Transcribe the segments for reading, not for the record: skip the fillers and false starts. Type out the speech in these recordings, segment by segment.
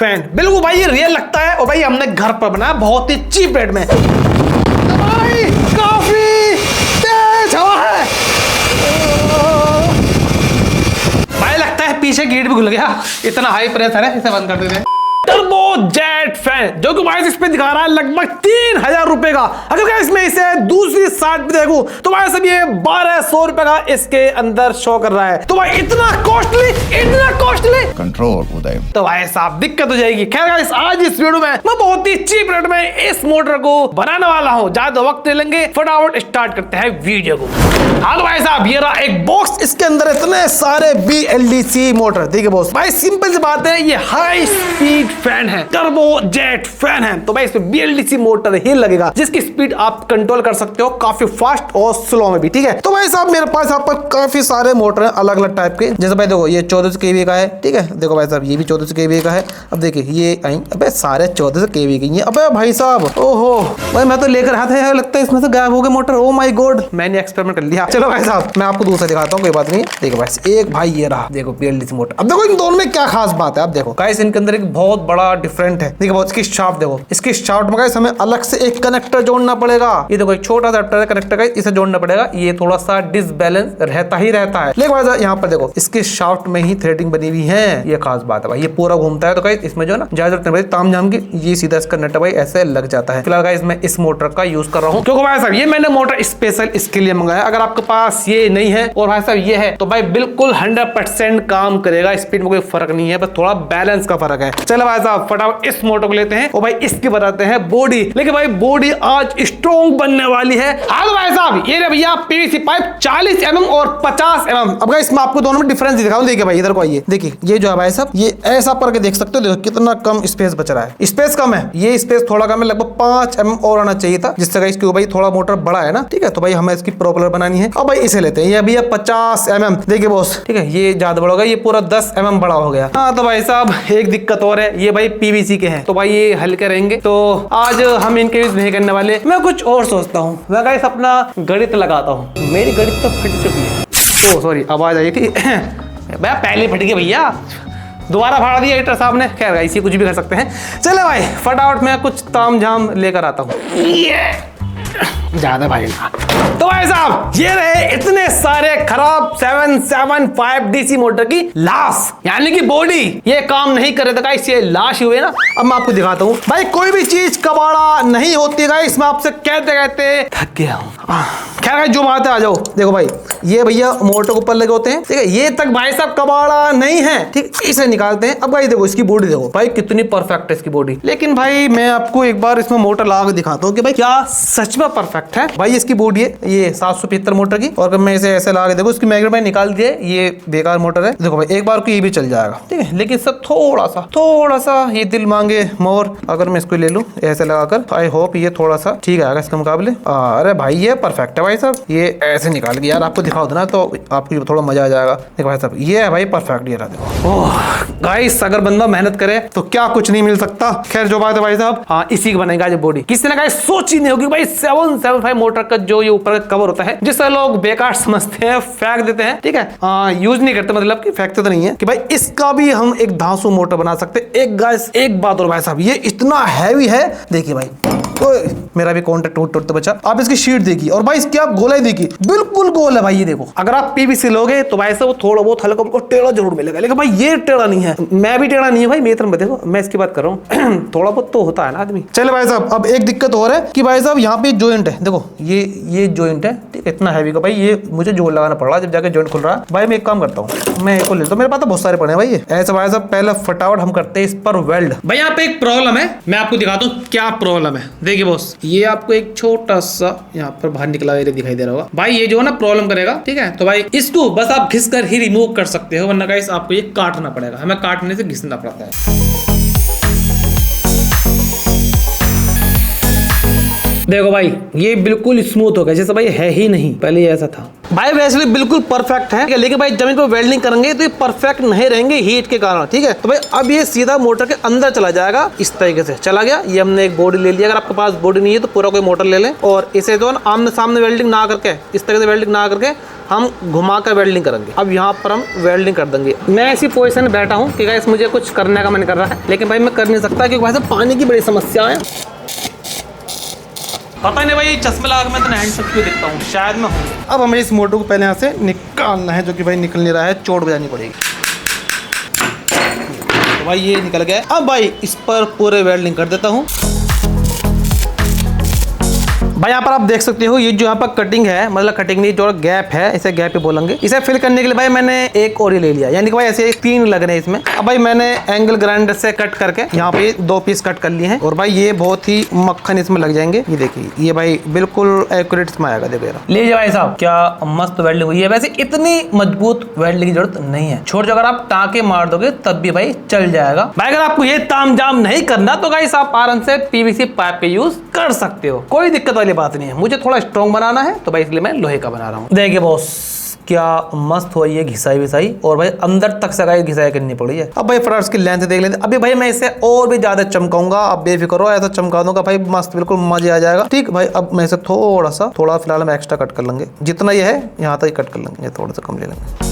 Fan, बिल्कुल भाई ये रियल लगता है और भाई हमने घर पर बनाया बहुत ही चीप रेट में। भाई काफी तेज हवा है भाई, लगता है पीछे गेट भी खुल गया, इतना हाई प्रेशर है, इसे बंद कर देते हैं। टर्बो जेट फैन जो कि भाई इस पे दिखा रहा है लगभग 3000 रुपए का। अगर क्या इसमें इसे दूसरी साइड पे देखूं तो भाई सब ये 1200 रुपए का इसके अंदर शो कर रहा है। तो भाई इतना कॉस्टली कंट्रोल उदय। तो भाई साहब दिक्कत हो जाएगी। खैर गाइस आज इस वीडियो में मैं बहुत ही चीप रेट में इस मोटर को बनाने वाला हूं, ज्यादा वक्त नहीं लेंगे, फटाफट स्टार्ट करते हैं वीडियो को। हाँ भाई साहब ये रहा एक बॉक्स, इसके अंदर इतने सारे BLDC मोटर। देखिए बॉस भाई सिंपल सी बात है, ये हाई स्पीड फैन है, टर्बो जेट फैन है। तो भाई इसमें BLDC मोटर ही लगेगा जिसकी स्पीड आप कंट्रोल कर सकते हो काफी फास्ट और स्लो में भी, ठीक है। तो भाई साहब मेरे पास यहाँ पर काफी सारे मोटर हैं अलग अलग टाइप के। जैसे भाई देखो ये 1400 kVA का है, ठीक है। देखो भाई साहब ये भी 1400 kVA का है। अब देखिए ये आई, अबे सारे 1400 kVA के हैं। अबे भाई साहब ओहो भाई मैं तो लेकर हाथ है, लगता है इसमें से गायब हो गए मोटर। ओ माय गॉड मैंने एक्सपेरिमेंट कर लिया। चलो भाई साहब मैं आपको दूसरा दिखाता हूँ, कोई बात नहीं। देखो भाई एक भाई ये रहा, देखो BLDC मोटर। अब देखो इन दोनों में क्या खास बात है, अब देखो गाइस इनके अंदर एक बहुत बड़ा डिफरेंट है। देखो इसकी शाफ्ट देखो, इसकी शाफ्ट में गाइस हमें अलग से एक कनेक्टर जोड़ना पड़ेगा। ये देखो एक छोटा सा कनेक्टर का इसे जोड़ना पड़ेगा, ये थोड़ा सा डिसबैलेंस रहता ही रहता है। लेकिन भाई यहाँ पर देखो इसके शाफ्ट में ही थ्रेडिंग बनी हुई है, ये खास बात है भाई। ये पूरा घूमता है तो गाइस इसमें जो है ना ज्यादा ताम झाम की ये सीधा इसका नट भाई ऐसे लग जाता है। फिलहाल गाइस मैं इस मोटर का यूज कर रहा हूँ क्योंकि भाई साहब ये मैंने मोटर स्पेशल इसके लिए मंगाया। अगर आपके पास ये नहीं है और भाई साहब ये है तो भाई बिल्कुल 100% काम करेगा, स्पीड में कोई फर्क नहीं है, बस थोड़ा बैलेंस का फर्क है। चलो भाई साहब फटाफट इस मोटर को लेते हैं और भाई इसकी बताते हैं बॉडी। लेकिन भाई बॉडी आज स्ट्रॉन्ग बनने वाली है। हाँ भाई साहब ये भैया PVC पाइप 40 mm और 50 mm। अब गाइस मैं आपको दोनों में डिफरेंस दिखाऊं। देखिए भाई इधर को आइए, देखिए ये जो है भाई साहब ये ऐसा करके देख सकते हो, देखो कितना कम स्पेस बच रहा है। स्पेस कम है, ये स्पेस थोड़ा कम है, लगभग 5 mm और आना चाहिए था, जिससे गाइस क्यों भाई थोड़ा मोटर बड़ा है ना, ठीक है। तो भाई हमें इसकी प्रोपेलर बनानी है। अब भाई इसे लेते हैं, ये भैया 50 mm। देखिए बॉस ठीक है ये ज्यादा बड़ा होगा, ये पूरा 10 mm बड़ा हो गया। हाँ तो भाई साहब एक दिक्कत और है, ये भाई PVC के हैं तो भाई ये हल्के रहेंगे, तो आज हम इनके यूज नहीं करने वाले। मैं कुछ और सोचता हूँ, मैं गाइस अपना गणित लगाता हूँ। मेरी गणित तो फट चुकी है। ओह सॉरी आवाज आई थी भैया पहले फट गई भैया, दोबारा फाड़ दिया एडिटर साहब ने। खैर गाइस ये कुछ भी कर सकते हैं। चले भाई फटाफट मैं कुछ ताम झाम लेकर आता हूँ, ज्यादा भाई ना। तो भाई साहब ये रहे इतने सारे खराब 775 DC मोटर की लाश, यानी कि बॉडी। ये काम नहीं कर रहे थे गाइस, ये लाश हुए ना। अब मैं आपको दिखाता हूँ भाई, कोई भी चीज कबाड़ा नहीं होती गाइस, मैं आपसे कहते कहते थक गया हूँ। खैर गाइस जो बात है आ जाओ। देखो भाई ये भैया मोटर के ऊपर लगे होते हैं, ठीक है। ये तक भाई साहब कबाड़ा नहीं है, ठीक, इसे निकालते हैं। अब भाई देखो इसकी बॉडी देखो भाई कितनी परफेक्ट है इसकी बॉडी। लेकिन भाई मैं आपको एक बार इसमें मोटर लगा के दिखाता हूँ कि भाई क्या सच में परफेक्ट है। भाई इसकी बॉडी है ये 775 मोटर की, और मैं इसे ऐसे लगा के देखो इसकी मैग्नेट में निकाल दिए, ये बेकार मोटर है। देखो भाई एक बार को ये भी चल जाएगा, ठीक है। लेकिन सब थोड़ा सा ये दिल मांगे मोर। अगर मैं इसको ले लूं ऐसे लगाकर, आई होप ये थोड़ा सा ठीक आएगा इसके मुकाबले। अरे भाई ये परफेक्ट है भाई साहब, ये ऐसे निकाल के यार आपको दिखाओ देना तो आपको थोड़ा मजा आ जाएगा। देखो भाई साहब ये है भाई परफेक्ट, ये रहा देखो। ओह गाइस अगर बंदा मेहनत करे तो क्या कुछ नहीं मिल सकता। खैर जो बात है भाई साहब, हाँ इसी की बनेगा जो बॉडी। किसी ने गाइस सोच ही नहीं होगी भाई 775 मोटर का जो ये ऊपर का कवर होता है, जिससे लोग बेकार समझते हैं, फेंक देते हैं, ठीक है। यूज नहीं करते, मतलब कि फेंकते तो नहीं है कि भाई इसका भी हम एक धांसू मोटर बना सकते। एक गाइस एक बात और भाई साहब, ये इतना हैवी है। देखिए भाई मेरा भी कॉन्टेक्ट टूट बचा। आप इसकी शीट देखिए और भाई इसकी आप गोलाई देखिए, बिल्कुल गोल है भाई। ये देखो अगर आप PVC लोगे तो भाई से वो थोड़ा बहुत हल्का उनको टेढ़ा जरूर मिलेगा, लेकिन भाई ये टेढ़ा नहीं है। मैं भी टेढ़ा नहीं है भाई, मेरी तरफ देखो, मैं इसकी बात कर रहा हूँ थोड़ा बहुत तो होता है ना आदमी। चले भाई साहब अब एक दिक्कत और है कि भाई साहब यहाँ पे जॉइंट है, देखो ये जॉइंट है, ठीक है। इतना हैवी का भाई ये मुझे जोड़ लगाना पड़ रहा है जब जाके जॉइंट खुल रहा है। भाई मैं एक काम करता हूँ, मैं एक को लेता हूँ, मेरे पास तो बहुत सारे पड़े हैं भाई। ऐसे भाई साहब पहले फटाफट हम करते हैं इस पर वेल्ड। भाई यहाँ पे एक प्रॉब्लम है, मैं आपको दिखाता हूँ क्या प्रॉब्लम है। देखिए बॉस ये आपको एक छोटा सा यहाँ पर बाहर निकला एरिया दिखाई दे रहा होगा भाई, ये जो है ना प्रॉब्लम करेगा, ठीक है। तो भाई इसको बस आप घिस कर ही रिमूव कर सकते हो, वरना गाइस आपको ये काटना पड़ेगा। हमें काटने से घिसना पड़ता है। देखो भाई ये बिल्कुल स्मूथ हो गया, जैसे भाई है ही नहीं, पहले ये ऐसा था। भाई वैसे बिल्कुल परफेक्ट है, लेकिन भाई जब इनको वेल्डिंग करेंगे तो ये परफेक्ट नहीं रहेंगे हीट के कारण, ठीक है। तो भाई अब ये सीधा मोटर के अंदर चला जाएगा, इस तरीके से चला गया। ये हमने एक बॉडी ले लिया, अगर आपके पास बॉडी नहीं है तो पूरा कोई मोटर ले लें, और इसे जो आमने सामने वेल्डिंग ना करके, इस तरीके से वेल्डिंग ना करके हम घुमा कर वेल्डिंग करेंगे। अब यहाँ पर हम वेल्डिंग कर देंगे। मैं ऐसी पोजीशन में बैठा हूँ कि गाइस मुझे कुछ करने का मन कर रहा है, लेकिन भाई मैं कर नहीं सकता क्योंकि भाई पानी की बड़ी समस्या है। पता नहीं भाई चश्मे लगा मैं तो हैंड सब क्यों दिखता हूँ, शायद मैं हूँ। अब हमें इस मोटर को पहले यहाँ से निकालना है, जो कि भाई निकल नहीं रहा है, चोट बजानी पड़ेगी। तो भाई ये निकल गया। अब भाई इस पर पूरे वेल्डिंग कर देता हूँ। भाई यहाँ पर आप देख सकते हो ये जो यहाँ पर कटिंग है, मतलब कटिंग नहीं, जो गैप है, इसे गैप ही बोलेंगे। इसे फिल करने के लिए भाई मैंने एक और ही ले लिया, यानी कि भाई ऐसे 3 लग रहे हैं इसमें। अब भाई मैंने एंगल ग्राइंडर से कट करके यहाँ पे 2 पीस कट कर लिए हैं, और भाई ये बहुत ही मक्खन इसमें लग जाएंगे। ये देखिए, ये भाई बिल्कुल एक्यूरेट इसमें आएगा। देखो लीजिए भाई साहब, क्या मस्त वेल्डिंग हुई है। वैसे इतनी मजबूत वेल्डिंग की जरूरत नहीं है, छोड़ अगर आप टाँके मार दोगे तब भी भाई चल जाएगा। भाई अगर आपको ये तामझाम नहीं करना तो गाइस आप आराम से पीवीसी पाइप पे यूज कर सकते हो, कोई दिक्कत वाली बात नहीं है। मुझे थोड़ा स्ट्रॉन्ग बनाना है तो भाई इसलिए मैं लोहे का बना रहा हूँ। देखिए बॉस, क्या मस्त हुई है घिसाई विसाई, और भाई अंदर तक सगाई घिसाई करनी पड़ी है। अब भाई फटाफट इसकी लेंथ देख लेते। अभी भाई मैं इसे और भी ज्यादा चमकाऊंगा, आप बेफिक्र हो, ऐसा चमका दूंगा भाई मस्त, बिल्कुल मजा आ जाएगा। ठीक भाई, अब मैं इसे थोड़ा फिलहाल हम एक्स्ट्रा कट कर लेंगे, जितना ये है यहाँ तक ही कट कर लेंगे, थोड़ा सा कम ले लेंगे।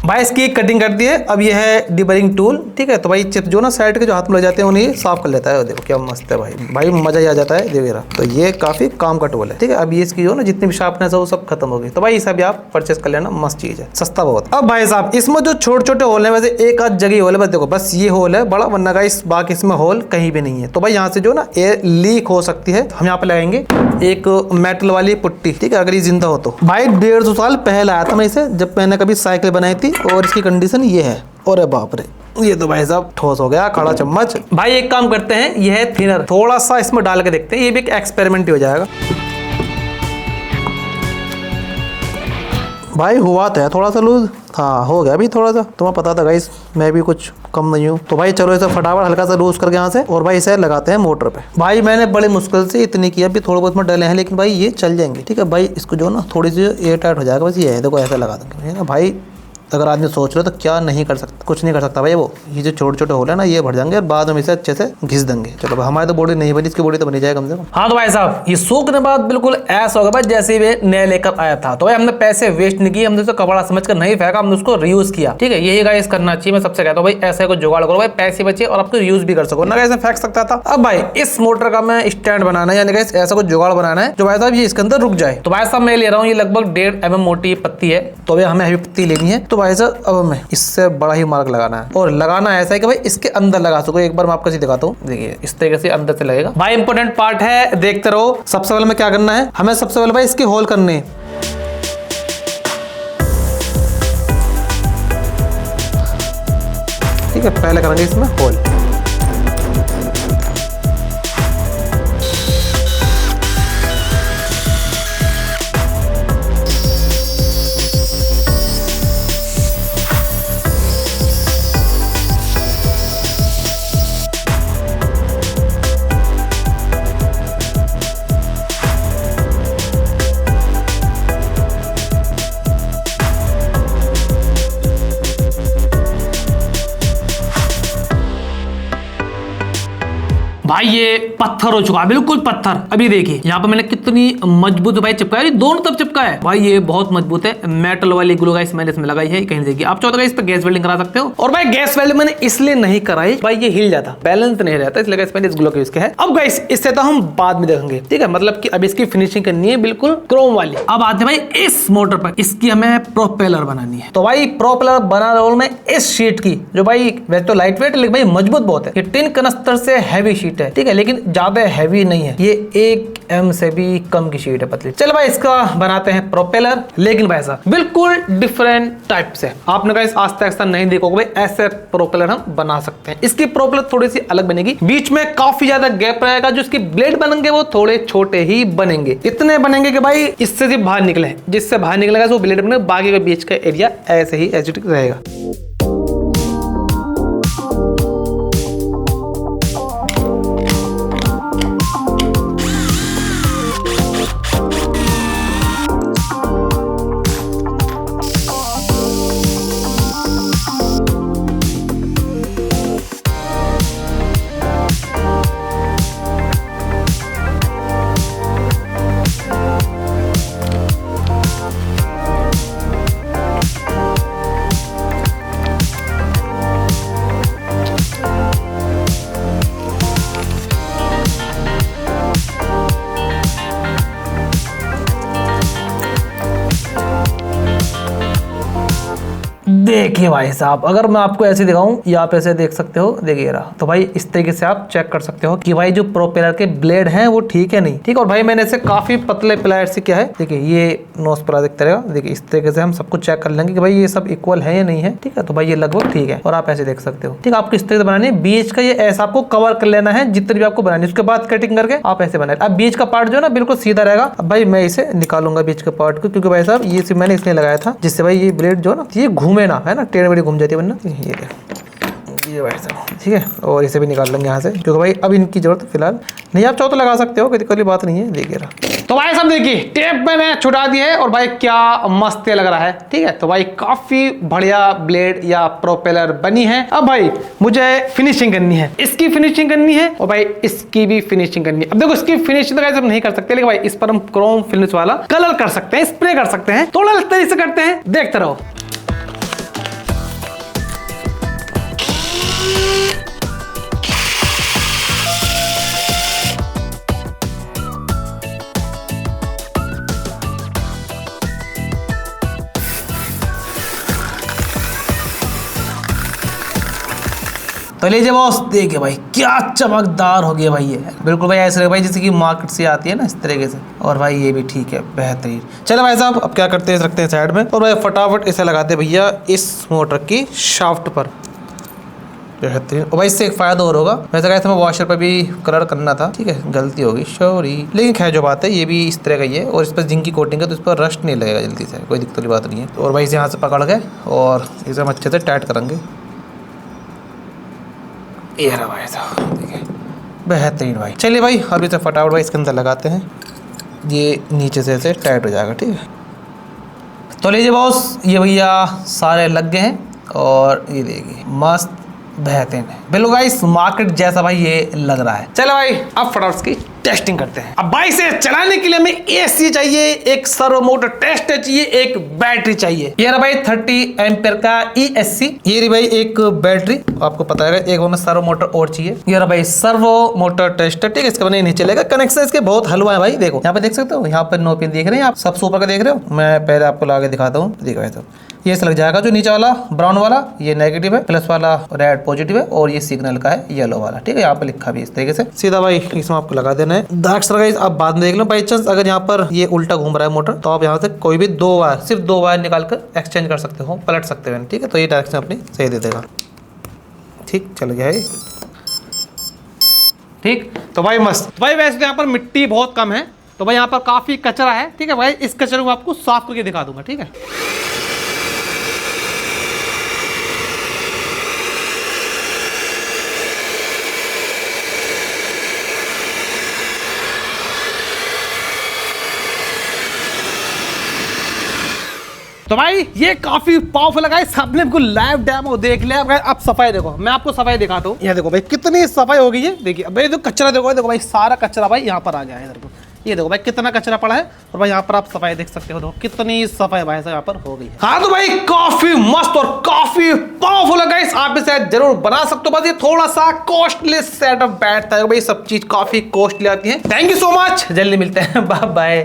भाई इसकी कटिंग कर दी है। अब ये है डिबरिंग टूल, ठीक है। तो भाई चिप जो ना साइड के जो हाथ में लग जाते हैं उन्हें साफ कर लेता है। देखो क्या मस्त है भाई मजा ही आ जाता है। देखिए तो ये काफी काम का टूल है, ठीक है। अब ये इसकी जो ना जितनी भी शार्पनेस है वो सब खत्म हो गई। तो भाई इसे भी आप परचेस कर लेना, मस्त चीज है, सस्ता बहुत। अब भाई साहब इसमें जो छोटे छोटे होल है, वैसे एक आध जगह होल है, बस देखो बस ये होल है बड़ा, वरना गाइस बाकी इसमें होल कहीं भी नहीं है। तो भाई यहाँ से जो ना एयर लीक हो सकती है, हम यहाँ पे लगाएंगे एक मेटल वाली पुट्टी, ठीक है, अगर ये जिंदा हो तो। भाई 150 साल पहले आया था मैं इसे, जब मैंने कभी साइकिल बनाई थी, और इसकी कंडीशन ये है। और बाप रे, ये तो भाई साहब ठोस हो गया, खड़ा चम्मच। भाई एक काम करते हैं, ये है थिनर, थोड़ा सा इसमें डाल के देखते हैं, ये भी एक एक्सपेरिमेंट ही हो जाएगा। भाई हुआ तो है थोड़ा सा लूज, हाँ हो गया अभी थोड़ा सा, तुम्हें पता था गाइस मैं भी कुछ कम नहीं हूँ। तो भाई चलो इसे फटाफट हल्का सा लूज करके यहाँ से, और भाई इसे लगाते हैं मोटर पे। भाई मैंने बड़े मुश्किल से इतनी किया, अभी थोड़े बहुत में डले हैं, लेकिन भाई ये चल जाएंगे, ठीक है। भाई इसको जो ना थोड़ी सी एयर टाइट हो जाएगा, बस ये है, देखो ऐसा लगा देंगे ना भाई। अगर आदमी सोच रहे तो क्या नहीं कर सकता, कुछ नहीं कर सकता भाई। वो ये जो छोटे छोटे होल है ना, ये भर जाएंगे और बाद में इसे अच्छे से घिस देंगे। चलो भाई हमारी तो बॉडी नहीं बनी, इसकी बॉडी तो बनी जाए कम से कम। हाँ तो भाई साहब ये सूखने बाद बिल्कुल ऐसा होगा भाई जैसे वे नया लेकर आया था। तो भाई हमने पैसे वेस्ट नहीं किए, हमने उसको कपड़ा समझ कर नहीं फेंका, हमने उसको रीयूज किया, ठीक है। यही गाइस करना चाहिए, मैं सबसे कहता हूँ भाई ऐसे कुछ जुगाड़ करो भाई, पैसे बचे और आपको यूज भी कर सको ना, ऐसे फेंक सकता था। अब भाई इस मोटर का मैं स्टैंड बनाना है, यानी गाइस ऐसा कुछ जुगाड़ बनाना है जो भाई साहब ये इसके अंदर रुक जाए। तो भाई साहब मैं ले रहा हूँ, ये लगभग 1.5 mm मोटी पत्ती है, तो भाई हमें हैवी पत्ती लेनी है। तो भाई साहब अब हमें इससे बड़ा ही मार्क लगाना है, और लगाना ऐसा है कि भाई इसके अंदर लगा सको। एक बार मैं आपको दिखाता हूँ, देखिए इस तरीके से अंदर से लगेगा। भाई इंपॉर्टेंट पार्ट है, देखते रहो। सबसे पहले में क्या करना है, हमें सबसे पहले भाई इसके होल करने हैं। ठीक है, पहले करेंगे इसमें होल। भाई ये पत्थर हो चुका है, बिल्कुल पत्थर। अभी देखिए यहाँ पे मैंने कितनी मजबूत भाई चिपकाया, दोनों तरफ चिपका है भाई, ये बहुत मजबूत है। मेटल वाली ग्लू गाइस मैंने इसमें लगाई है, कहीं देखिए आप चाहो तो इस पे गैस वेल्डिंग करा सकते हो। और भाई गैस वेल्डिंग मैंने इसलिए नहीं कराई, भाई ये हिल जाता, बैलेंस नहीं रहता, इसलिए गाइस मैंने इस ग्लू का यूज किया है। अब गाइस इससे तो हम बाद में देखेंगे, ठीक है, मतलब कि अब इसकी फिनिशिंग करनी है बिल्कुल क्रोम वाली। अब आते भाई इस मोटर पर, इसकी हमें प्रोपेलर बनानी है। तो भाई प्रोपेलर बना रहा मैं इस शीट की, जो भाई वैसे तो लाइट वेट लेकिन भाई मजबूत बहुत है। ये टिन कनस्तर से हैवी शीट है, ठीक है, लेकिन ज्यादा हैवी नहीं है, ये 1 mm से भी कम की शीट है, पतली। चलो भाई इसका बनाते हैं प्रोपेलर, लेकिन भाई साहब बिल्कुल डिफरेंट टाइप से। आपने गाइस आज तक ऐसा नहीं देखोगे भाई, ऐसे प्रोपेलर हम बना सकते हैं। इसकी प्रोपेलर थोड़ी सी अलग बनेगी, बीच में काफी ज्यादा गैप रहेगा, जो इसके ब्लेड बनेंगे वो थोड़े छोटे ही बनेंगे, इतने बनेंगे कि भाई इससे सिर्फ बाहर निकले, जिससे बाहर निकलेगा वो ब्लेड बनेगा, बाकी का बीच का एरिया ऐसे ही एजिटिक रहेगा। देखिए भाई साहब, अगर मैं आपको ऐसे दिखाऊं, ये आप ऐसे देख सकते हो, देखिए रहा। तो भाई इस तरीके से आप चेक कर सकते हो कि भाई जो प्रोपेलर के ब्लेड हैं वो ठीक है नहीं ठीक। और भाई मैंने इसे काफी पतले प्लायर से क्या है, देखिए ये नोज पर दिखता रहेगा। देखिए इस तरीके से हम सब कुछ चेक कर लेंगे कि भाई ये सब इक्वल है या नहीं है, ठीक है। तो भाई ये लगभग ठीक है। और आप ऐसे देख सकते हो, ठीक है। आपको इस तरीके से बनानी है, बीच का ये ऐसा आपको कवर कर लेना है जितनी भी आपको बनानी है, उसके बाद कटिंग करके आप ऐसे बनाए। अब बीच का पार्ट जो है ना बिल्कुल सीधा रहेगा। अब भाई मैं इसे निकालूंगा बीच के पार्ट को, क्योंकि भाई साहब ये सिर्फ मैंने इसलिए लगाया था जिससे भाई ये ब्लेड जो है ना ये घूमे ना, है ना, टेढ़ी मेढ़ी घूम जाती है वरना। ये भाई साहब ठीक है। और इसे भी निकाल लेंगे यहाँ से, क्योंकि भाई अब इनकी जरूरत फिलहाल नहीं। आप चाहो तो लगा सकते हो, कोई दिक्कत वाली बात नहीं है। देखिए रहा। तो भाई साहब देखिए टेप मैंने छुटा दी है और भाई क्या मस्त लग रहा है, ठीक है। तो भाई काफी बढ़िया ब्लेड या प्रोपेलर बनी है। अब भाई मुझे फिनिशिंग करनी है, इसकी फिनिशिंग करनी है और भाई इसकी भी फिनिशिंग करनी है। अब देखो इसकी फिनिशिंग तो हम नहीं कर सकते, लेकिन भाई इस पर हम क्रोम फिनिश वाला कलर कर सकते हैं, स्प्रे कर सकते हैं। थोड़ा इस तरीके से करते हैं, देखते रहो। तो लीजिए बॉस, देखिए भाई क्या चमकदार हो गया भाई। ये बिल्कुल भाई ऐसे भाई जैसे कि मार्केट से आती है ना इस तरीके से। और भाई ये भी ठीक है, बेहतरीन। चलो भाई साहब अब क्या करते हैं, रखते हैं साइड में और भाई फटाफट इसे लगाते हैं भैया इस मोटर की शाफ्ट पर। बेहतरीन। और भाई इससे एक फायदा और होगा, वैसे कहा था मैं वॉशर पर भी कलर करना था, ठीक है, गलती होगी सॉरी। लेकिन खैर जो बात है ये भी इस तरह का ही है और इस पर जिंक की कोटिंग है तो इस पर रस्ट नहीं लगेगा जल्दी से, कोई दिक्कत वाली बात नहीं है। और भाई इसे यहाँ से पकड़ के और इसे हम अच्छे से टाइट करेंगे। ये रहा भाई साहब, ठीक है, बेहतरीन भाई। चलिए भाई अभी से फटाफट भाई इसके अंदर लगाते हैं, ये नीचे से ऐसे टाइट हो जाएगा, ठीक है। तो लीजिए बॉस, ये भैया सारे लग गए हैं और ये देखिए मस्त बेहतरीन है बिल्कुल गाइस, मार्केट जैसा भाई ये लग रहा है। चलो भाई अब फटाफट इसकी टेस्टिंग करते हैं। अब भाई इसे चलाने के लिए हमें एसी चाहिए, एक सर्वो मोटर टेस्टर चाहिए, एक बैटरी चाहिए। ये रहा भाई 30 एम्पियर का ESC। ये रही भाई एक बैटरी, आपको पता है एक हमें सर्वो मोटर और चाहिए। ये रहा भाई सर्वो मोटर टेस्टर, ठीक है। इसके बने नहीं चलेगा, कनेक्शन इसके बहुत हलवा है भाई। देखो यहाँ पे देख सकते हो, यहाँ पर 9 पिन देख रहे हैं आप, सब ऊपर का देख रहे हो। मैं पहले आपको लगा के दिखाता हूँ, देखो भाई साहब ये से लग जाएगा। जो नीचे वाला ब्राउन वाला ये नेगेटिव है, प्लस वाला रेड पॉजिटिव है और ये सिग्नल का है येलो वाला, ठीक है। यहाँ पे लिखा भी इस तरीके से सीधा भाई इसमें आपको लगा देना है। दाग गाइस आप बाद में देख लो, बाई चांस अगर यहाँ पर ये उल्टा घूम रहा है मोटर तो आप यहाँ से कोई भी 2 वायर, सिर्फ 2 वायर निकाल कर एक्सचेंज कर सकते हो, पलट सकते हो, ठीक है। तो ये डायरेक्शन अपनी सही दे देगा, ठीक चल गया है, ठीक। तो भाई मस्त। तो भाई वैसे यहाँ पर मिट्टी बहुत कम है, तो भाई यहाँ पर काफी कचरा है, ठीक है भाई। इस कचरे को आपको साफ करके दिखा दूंगा, ठीक है। तो भाई ये काफी पावरफुल है, सबने बिल्कुल लाइव डेमो देख लिया। अब सफाई देखो, मैं आपको सफाई दिखाता हूँ। ये देखो भाई कितनी सफाई हो गई है, देखिए। अब ये जो कचरा देखो भाई, सारा कचरा भाई यहाँ पर आ गया है इधर को। ये देखो भाई कितना कचरा पड़ा है और भाई यहाँ पर आप सफाई देख सकते हो, देखो कितनी सफाई भाई यहाँ पर हो गई है। हाँ तो भाई काफी मस्त और काफी पावरफुल है गाइस, आप इसे जरूर बना सकते हो। बस ये थोड़ा सा कॉस्टली सेटअप बैठता है भाई, सब चीज काफी कॉस्टली आती है। थैंक यू सो मच, जल्दी मिलते हैं, बाय बाय।